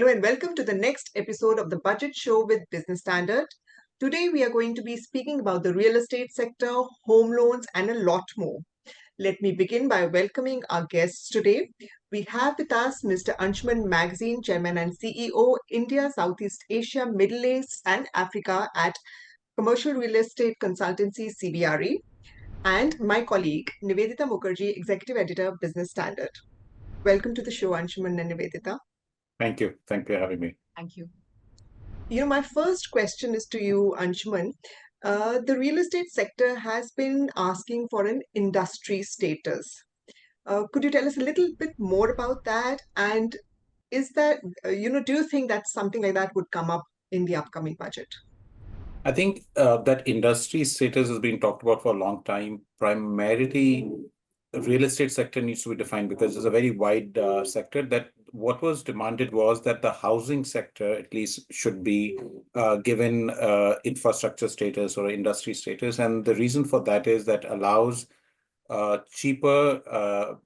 Hello and welcome to the next episode of the Budget Show with Business Standard. Today we are going to be speaking about the real estate sector, home loans, and a lot more. Let me begin by welcoming our guests today. We have with us Mr. Anshuman Magazine, Chairman and CEO, India, Southeast Asia, Middle East, and Africa at Commercial Real Estate Consultancy CBRE, and my colleague Nivedita Mukherjee, Executive Editor, Business Standard. Welcome to the show, Anshuman and Nivedita. Thank you. Thank you for having me. Thank you. My first question is to you, Anshuman. The real estate sector has been asking for an industry status. Could you tell us a little bit more about that? And is that, do you think that something like that would come up in the upcoming budget? I think that industry status has been talked about for a long time. Primarily, the real estate sector needs to be defined because it's a very wide sector. That what was demanded was that the housing sector at least should be given infrastructure status or industry status. And the reason for that is that allows cheaper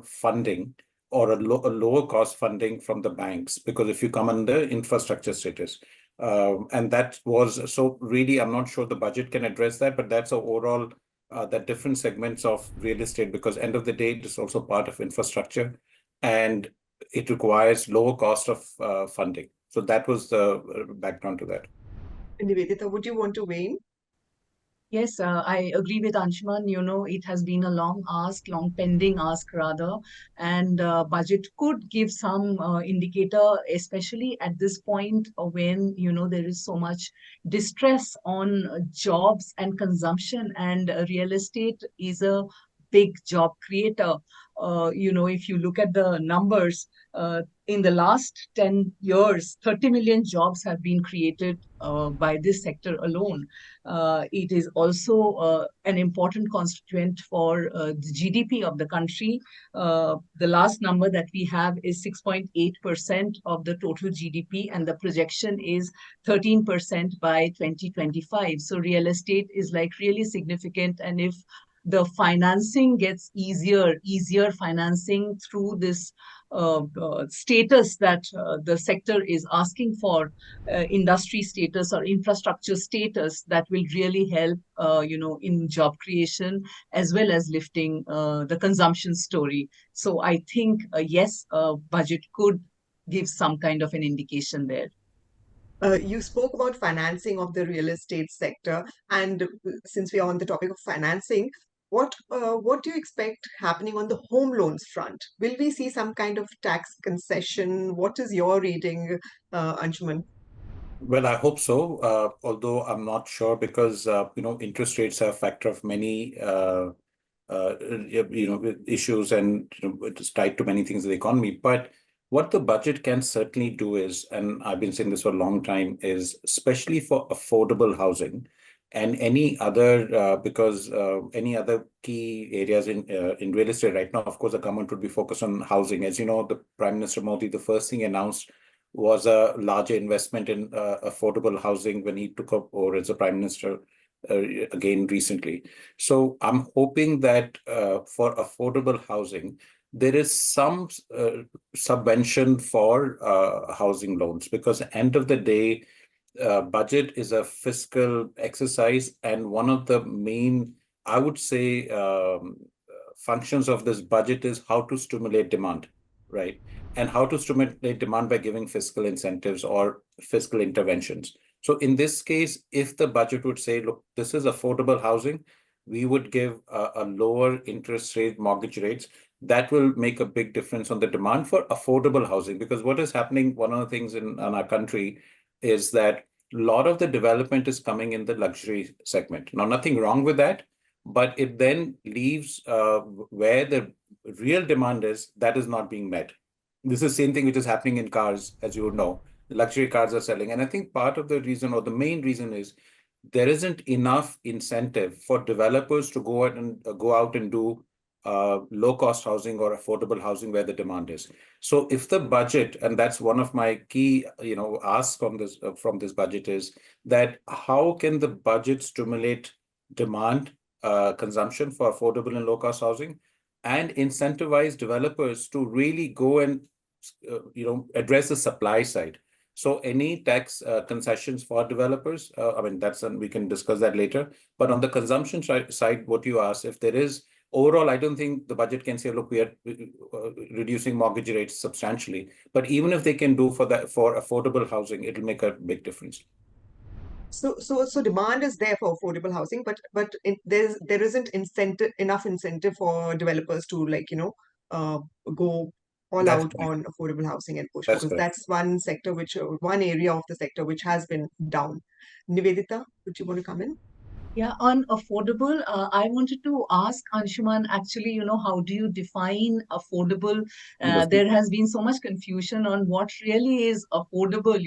funding or a lower cost funding from the banks, because if you come under infrastructure status. And that was, so really, I'm not sure the budget can address that, but that's overall that different segments of real estate, because end of the day, it is also part of infrastructure and it requires lower cost of funding. So that was the background to that. Nivedita, would you want to weigh in? Yes, I agree with Anshuman. It has been a long pending ask rather, and budget could give some indicator, especially at this point when, there is so much distress on jobs and consumption, and real estate is a big job creator. If you look at the numbers, in the last 10 years, 30 million jobs have been created by this sector alone. It is also an important constituent for the GDP of the country. The last number that we have is 6.8% of the total GDP, and the projection is 13% by 2025. So real estate is like really significant. And if the financing gets easier financing through this status that the sector is asking for, industry status or infrastructure status, that will really help, in job creation as well as lifting the consumption story. So I think, yes, budget could give some kind of an indication there. You spoke about financing of the real estate sector, and since we are on the topic of financing, what do you expect happening on the home loans front? Will we see some kind of tax concession? What is your reading, Anshuman? Well, I hope so, although I'm not sure because, interest rates are a factor of many, issues, and it is tied to many things in the economy. But what the budget can certainly do is, and I've been saying this for a long time, is especially for affordable housing and any other, because any other key areas in real estate right now, of course, the government would be focused on housing. As you know, the Prime Minister Modi, the first thing he announced was a larger investment in affordable housing when he took up over as a Prime Minister again recently. So I'm hoping that for affordable housing, there is some subvention for housing loans, because at the end of the day, budget is a fiscal exercise, and one of the main, I would say, functions of this budget is how to stimulate demand, right? And how to stimulate demand by giving fiscal incentives or fiscal interventions. So in this case, if the budget would say, look, this is affordable housing, we would give a lower interest rate mortgage rates. That will make a big difference on the demand for affordable housing. Because what is happening, one of the things in our country is that a lot of the development is coming in the luxury segment. Now, nothing wrong with that, but it then leaves where the real demand is, that is not being met. This is the same thing which is happening in cars, as you would know. The luxury cars are selling. And I think part of the reason, or the main reason, is there isn't enough incentive for developers to go out and do low-cost housing or affordable housing where the demand is. So if the budget, and that's one of my key, asks on this from this budget, is that how can the budget stimulate demand, consumption for affordable and low-cost housing, and incentivize developers to really go and address the supply side. So any tax concessions for developers, I mean, we can discuss that later. But on the consumption side, what you asked, if there is overall, I don't think the budget can say, look, we are reducing mortgage rates substantially. But even if they can do for affordable housing, it'll make a big difference. So demand is there for affordable housing, but there isn't enough incentive for developers to go all That's out on affordable housing and push, that's because correct. that's one area of the sector which has been down. Nivedita, would you want to come in? Yeah, on affordable, I wanted to ask Anshuman, actually, how do you define affordable? There has been so much confusion on what really is affordable,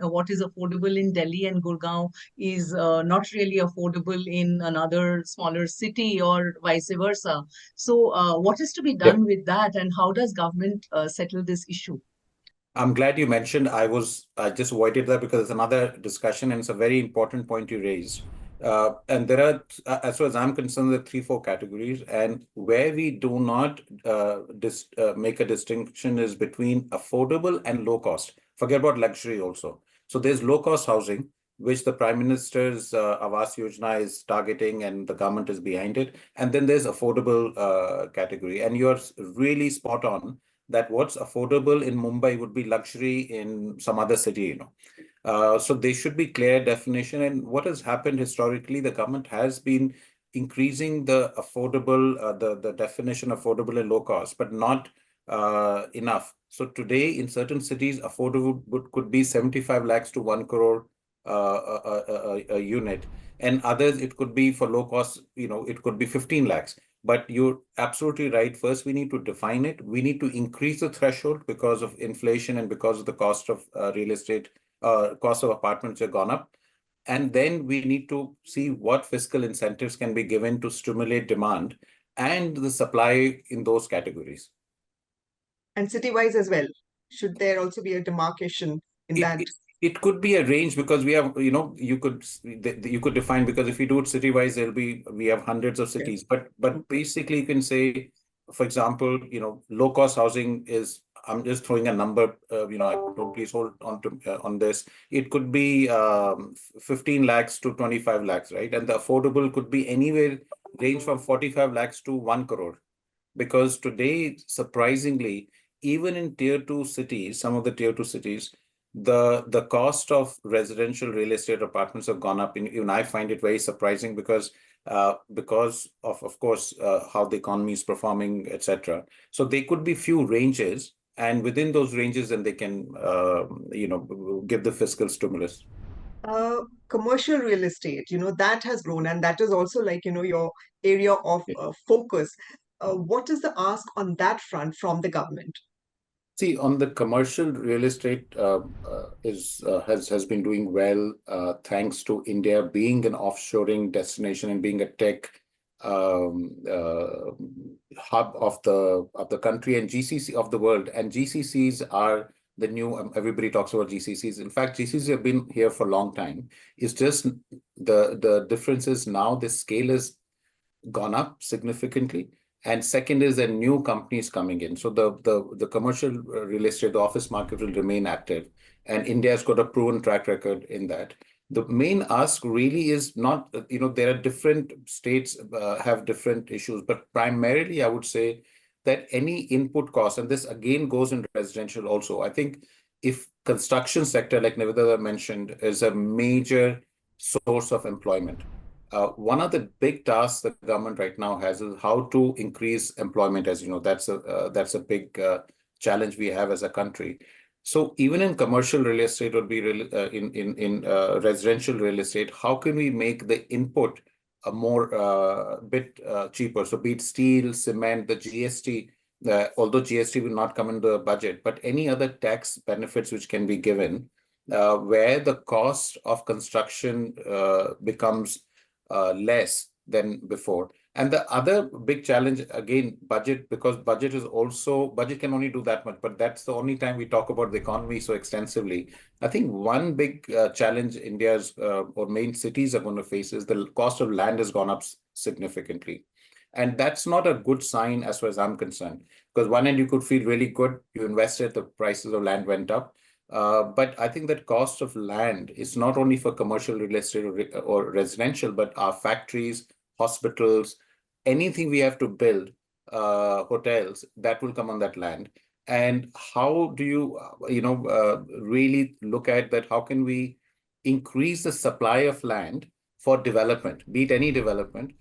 what is affordable in Delhi and Gurgaon is not really affordable in another smaller city or vice versa. So, what is to be Yep. done with that, and how does government settle this issue? I'm glad you mentioned. I just avoided that because it's another discussion and it's a very important point you raised. And there are, as far as I'm concerned, there are 3, 4 categories. And where we do not make a distinction is between affordable and low cost. Forget about luxury also. So there's low cost housing, which the Prime Minister's Awas Yojana is targeting and the government is behind it. And then there's affordable category. And you're really spot on that what's affordable in Mumbai would be luxury in some other city, So there should be clear definition. And what has happened historically, the government has been increasing the affordable, the definition affordable and low cost, but not enough. So today in certain cities, affordable could be 75 lakhs to 1 crore a unit. And others, it could be for low cost, it could be 15 lakhs. But you're absolutely right. First, we need to define it. We need to increase the threshold because of inflation and because of the cost of real estate, cost of apartments have gone up. And then we need to see what fiscal incentives can be given to stimulate demand and the supply in those categories. And city-wise as well. Should there also be a demarcation in that? It could be a range because we have, you could define, because if you do it city-wise, we have hundreds of cities. But basically you can say, for example, low cost housing is, I'm just throwing a number, please hold on to on this. It could be 15 lakhs to 25 lakhs, right? And the affordable could be anywhere range from 45 lakhs to 1 crore. Because today, surprisingly, even in tier 2 cities, some of the tier 2 cities, the cost of residential real estate apartments have gone up. Even I find it very surprising because of course how the economy is performing, etc. So there could be few ranges, and within those ranges, then they can give the fiscal stimulus. Commercial real estate, that has grown, and that is also your area of focus. What is the ask on that front from the government? See, on the commercial real estate has been doing well thanks to India being an offshoring destination and being a tech hub of the country and GCC of the world. And GCCs are the new. Everybody talks about GCCs. In fact, GCCs have been here for a long time. It's just the difference is now the scale has gone up significantly. And second is that new companies coming in. So the commercial real estate, the office market will remain active. And India has got a proven track record in that. The main ask really is not, there are different states have different issues, but primarily I would say that any input cost, and this again goes in residential also. I think if construction sector, like Nivedita mentioned, is a major source of employment. One of the big tasks the government right now has is how to increase employment. As you know, that's a big challenge we have as a country. So even in commercial real estate or in residential real estate, how can we make the input a more bit cheaper? So be it steel, cement, the GST, although GST will not come in the budget, but any other tax benefits which can be given, where the cost of construction becomes less than before. And the other big challenge, again, budget, because budget can only do that much, but that's the only time we talk about the economy so extensively. I think one big challenge India's or main cities are going to face is the cost of land has gone up significantly. And that's not a good sign as far as I'm concerned. Because one end you could feel really good, you invested, the prices of land went up. But I think that cost of land is not only for commercial real estate or residential, but our factories, hospitals, anything we have to build, hotels, that will come on that land. And how do you, really look at that? How can we increase the supply of land for development, be it any development,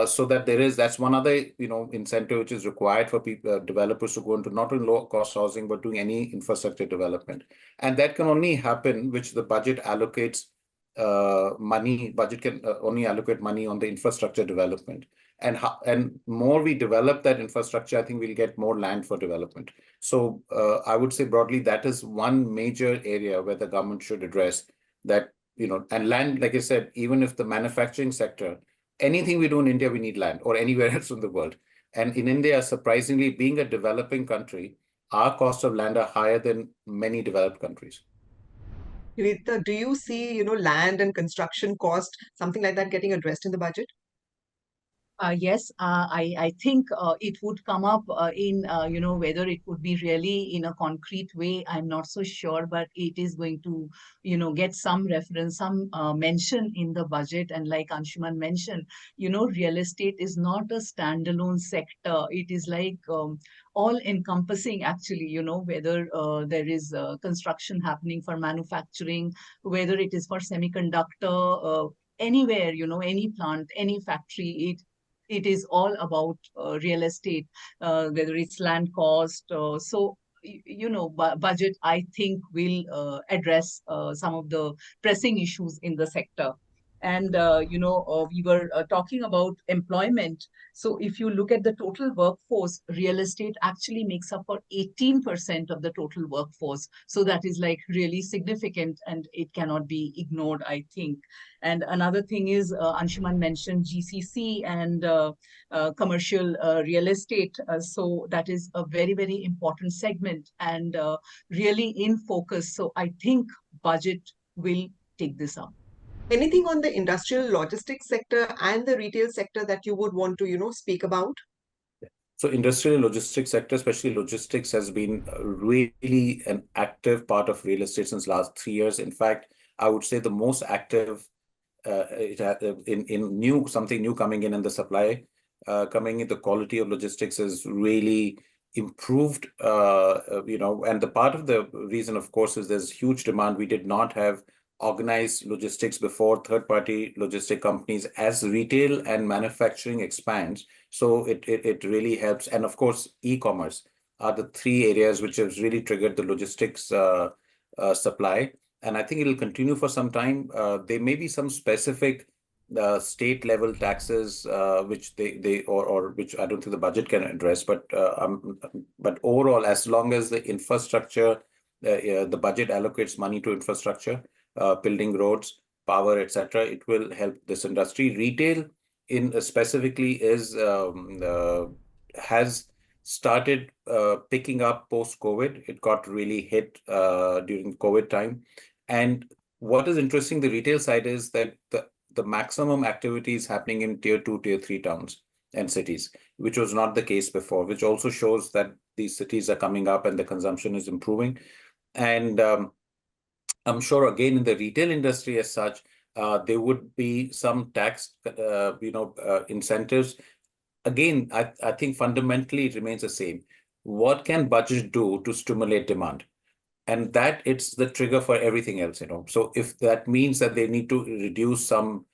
so that that's one other, incentive which is required for people, developers to go into not only low cost housing, but doing any infrastructure development. And that can only happen, which the budget allocates budget can only allocate money on the infrastructure development. And more we develop that infrastructure, I think we'll get more land for development. So I would say broadly, that is one major area where the government should address that, and land, like I said, even if the manufacturing sector, anything we do in India, we need land, or anywhere else in the world. And in India, surprisingly, being a developing country, our costs of land are higher than many developed countries. Rita, do you see, land and construction cost, something like that getting addressed in the budget? Yes, I think it would come up in, whether it would be really in a concrete way. I'm not so sure, but it is going to, get some reference, some mention in the budget. And like Anshuman mentioned, real estate is not a standalone sector. It is like all encompassing, actually, whether there is construction happening for manufacturing, whether it is for semiconductor, anywhere, any plant, any factory, it is all about real estate, whether it's land cost. Budget, I think, will address some of the pressing issues in the sector. And, we were talking about employment. So if you look at the total workforce, real estate actually makes up for 18% of the total workforce. So that is like really significant, and it cannot be ignored, I think. And another thing is, Anshuman mentioned GCC and commercial real estate. So that is a very, very important segment and really in focus. So I think budget will take this up. Anything on the industrial logistics sector and the retail sector that you would want to, speak about? So industrial logistics sector, especially logistics, has been really an active part of real estate since last 3 years. In fact, I would say the most active in something new coming in, and the supply coming in, the quality of logistics is really improved. And the part of the reason, of course, is there's huge demand. We did not have organized logistics before, third-party logistic companies. As retail and manufacturing expands, so it really helps. And of course, e-commerce are the three areas which have really triggered the logistics supply. And I think it will continue for some time. There may be some specific state level taxes which which I don't think the budget can address. But overall, as long as the infrastructure, the budget allocates money to infrastructure, building roads, power, etc., it will help this industry. Retail specifically has started picking up post-COVID. It got really hit during COVID time. And what is interesting, the retail side, is that the maximum activity is happening in tier 2, tier 3 towns and cities, which was not the case before, which also shows that these cities are coming up and the consumption is improving. And I'm sure, again, in the retail industry as such, there would be some tax, incentives. Again, I think fundamentally it remains the same. What can budget do to stimulate demand? And that it's the trigger for everything else, So if that means that they need to reduce some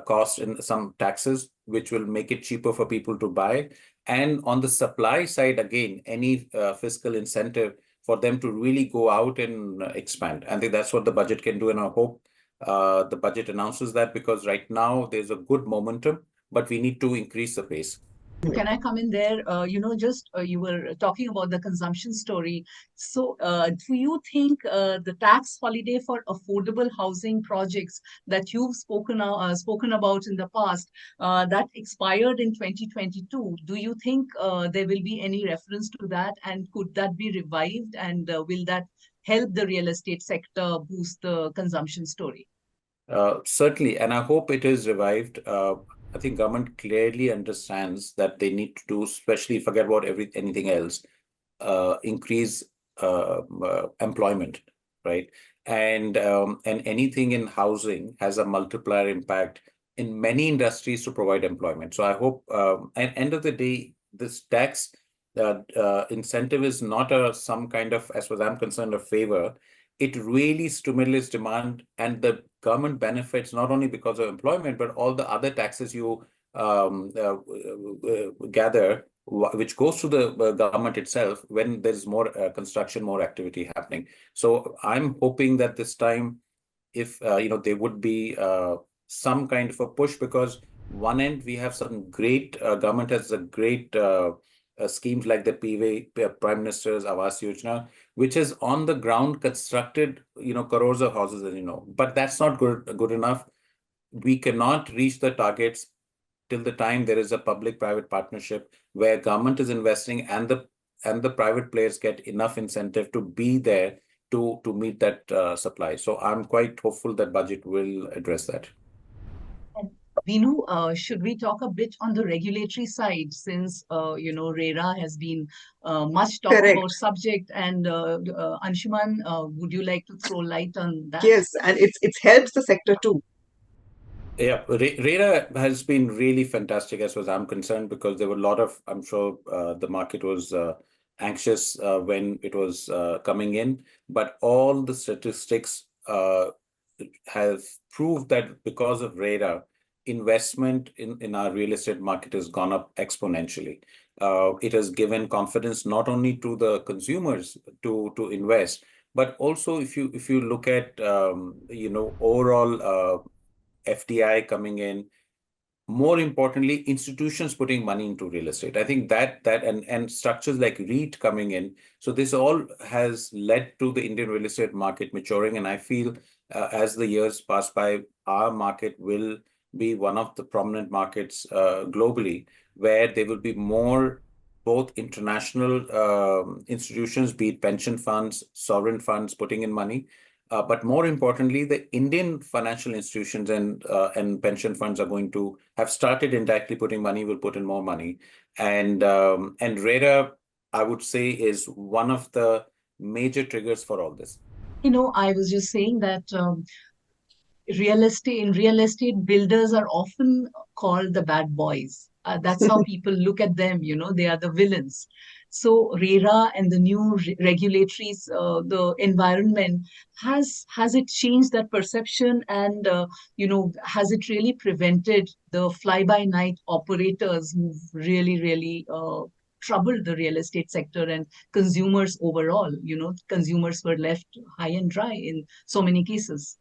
cost and some taxes, which will make it cheaper for people to buy. And on the supply side, again, any fiscal incentive for them to really go out and expand. I think that's what the budget can do. And I hope the budget announces that, because right now there's a good momentum, but we need to increase the pace. Can I come in there? You were talking about the consumption story. So do you think the tax holiday for affordable housing projects that you've spoken about in the past, that expired in 2022, do you think there will be any reference to that? And could that be revived? And will that help the real estate sector boost the consumption story? Certainly, and I hope it is revived. I think government clearly understands that they need to do, especially forget about anything else, increase employment, right? And anything in housing has a multiplier impact in many industries to provide employment. So I hope, at end of the day, this tax incentive is not some kind of, as far as I'm concerned, a favor. It really stimulates demand, and the government benefits not only because of employment, but all the other taxes you gather, which goes to the government itself when there's more construction, more activity happening. So I'm hoping that this time, if there would be some kind of a push, because one end we have some great government has a great schemes like the Prime Minister's Awas Yojana, which is on the ground constructed, crores of houses, as you know. But that's not good enough. We cannot reach the targets till the time there is a public-private partnership where government is investing and the private players get enough incentive to be there to meet that supply. So I'm quite hopeful that budget will address that. And Vinu, should we talk a bit on the regulatory side, since RERA has been much talked about Correct. subject, and Anshuman, would you like to throw light on that? Yes, and it's helps the sector too. Yeah, RERA has been really fantastic as far as I'm concerned, because there were a lot of, I'm sure the market was anxious when it was coming in, but all the statistics have proved that because of RERA, investment in our real estate market has gone up exponentially. It has given confidence not only to the consumers to invest, but also if you look at overall FDI coming in, more importantly, institutions putting money into real estate. I think that and structures like REIT coming in. So this all has led to the Indian real estate market maturing, and I feel as the years pass by, our market will be one of the prominent markets globally, where there will be more both international institutions, be it pension funds, sovereign funds, putting in money, but more importantly, the Indian financial institutions and pension funds are going to have started indirectly putting money, will put in more money, and RERA, I would say, is one of the major triggers for all this. I was just saying that real estate builders are often called the bad boys. That's how people look at them. They are the villains. So RERA and the new regulatories, the environment, has it changed that perception, and has it really prevented the fly by night operators who've really troubled the real estate sector and consumers overall? Consumers were left high and dry in so many cases.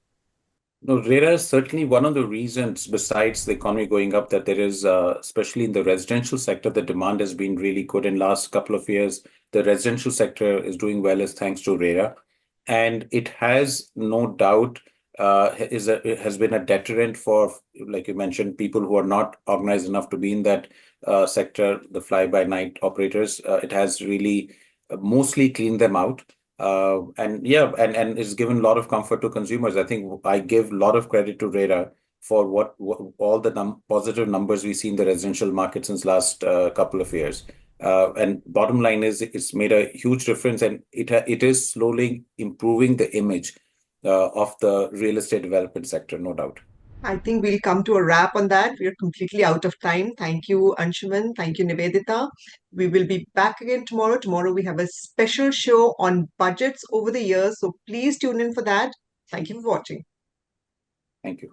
No, RERA is certainly one of the reasons, besides the economy going up, that there is, especially in the residential sector, the demand has been really good in last couple of years. The residential sector is doing well as thanks to RERA, and it has no doubt it has been a deterrent for, like you mentioned, people who are not organized enough to be in that sector, the fly-by-night operators. It has really mostly cleaned them out. And yeah, and it's given a lot of comfort to consumers. I think I give a lot of credit to RERA for what all the positive numbers we see in the residential market since last couple of years. And bottom line is, it's made a huge difference, and it is slowly improving the image of the real estate development sector, no doubt. I think we'll come to a wrap on that. We are completely out of time. Thank you, Anshuman. Thank you, Nivedita. We will be back again tomorrow. Tomorrow we have a special show on budgets over the years. So please tune in for that. Thank you for watching. Thank you.